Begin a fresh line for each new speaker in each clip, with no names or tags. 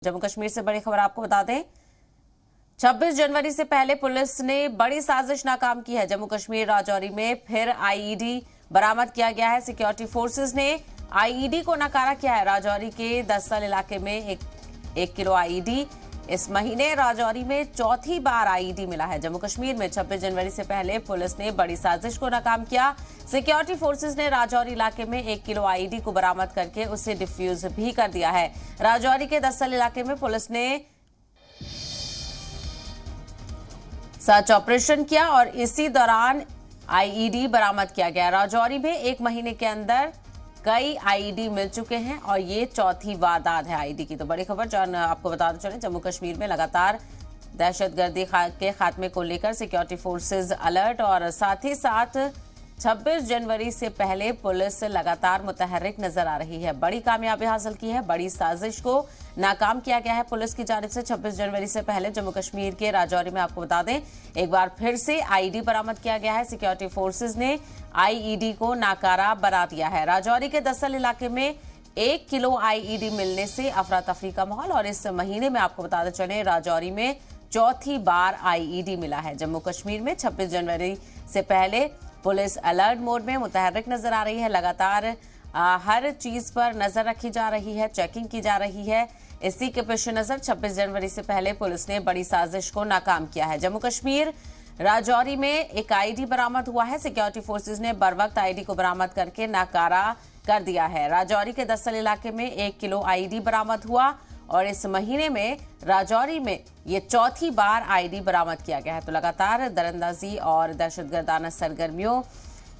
जम्मू कश्मीर से बड़ी खबर आपको बता दें। 26 जनवरी से पहले पुलिस ने बड़ी साजिश नाकाम की है। जम्मू कश्मीर राजौरी में फिर आईईडी बरामद किया गया है। सिक्योरिटी फोर्सेस ने आईईडी को नकारा किया है। राजौरी के दस्सल इलाके में एक किलो आईईडी। इस महीने राजौरी में चौथी बार आईईडी मिला है। जम्मू कश्मीर में 26 जनवरी से पहले पुलिस ने बड़ी साजिश को नाकाम किया। सिक्योरिटी फोर्सेस ने राजौरी इलाके में 1 किलो आईईडी को बरामद करके उसे डिफ्यूज भी कर दिया है। राजौरी के दस्सल इलाके में पुलिस ने सर्च ऑपरेशन किया और इसी दौरान आईईडी बरामद किया गया। राजौरी में एक महीने के अंदर कई आईईडी मिल चुके हैं और ये चौथी वारदात है आईईडी की। तो बड़ी खबर जो आपको बताते चले, जम्मू कश्मीर में लगातार दहशतगर्दी के खात्मे को लेकर सिक्योरिटी फोर्सेस अलर्ट और साथ ही साथ 26 जनवरी से पहले पुलिस लगातार मुतहर्रिक नजर आ रही है। बड़ी कामयाबी हासिल की है। बड़ी साजिश को नाकाम किया गया है पुलिस की जानिब से। 26 जनवरी से पहले जम्मू कश्मीर के राजौरी में आपको बता दें, एक बार फिर से आईईडी बरामद किया गया है। सिक्योरिटी फोर्सेस ने आईईडी को नाकारा बना दिया है। राजौरी के दस्सल इलाके में 1 किलो आईईडी मिलने से अफरा तफरी का माहौल। और इस महीने में आपको बताते चले, राजौरी में चौथी बार आईईडी मिला है। जम्मू कश्मीर में 26 जनवरी से पहले पुलिस अलर्ट मोड में मुतहर्रिक नजर आ रही है। लगातार हर चीज पर नजर रखी जा रही है, चेकिंग की जा रही है। इसी के पेश नजर 26 जनवरी से पहले पुलिस ने बड़ी साजिश को नाकाम किया है। जम्मू कश्मीर राजौरी में एक आईईडी बरामद हुआ है। सिक्योरिटी फोर्सेस ने बरवक्त आईईडी को बरामद करके नाकारा कर दिया है। राजौरी के दस्सल इलाके में 1 किलो आईईडी बरामद हुआ और इस महीने में राजौरी में ये चौथी बार आईईडी बरामद किया गया है। तो लगातार दरअंदाजी और दहशतगर्दाना सरगर्मियों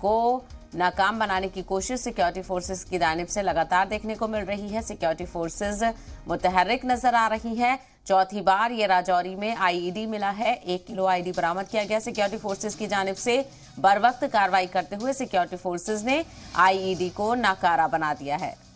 को नाकाम बनाने की कोशिश सिक्योरिटी फोर्सेस की जानिब से लगातार देखने को मिल रही है। सिक्योरिटी फोर्सेस मुतहर्रिक नजर आ रही हैं। चौथी बार ये राजौरी में आईईडी मिला है। 1 किलो आईईडी बरामद किया गया। सिक्योरिटी फोर्सेस की जानिब से बरवक्त कार्रवाई करते हुए सिक्योरिटी फोर्सेस ने आईईडी को नाकारा बना दिया है।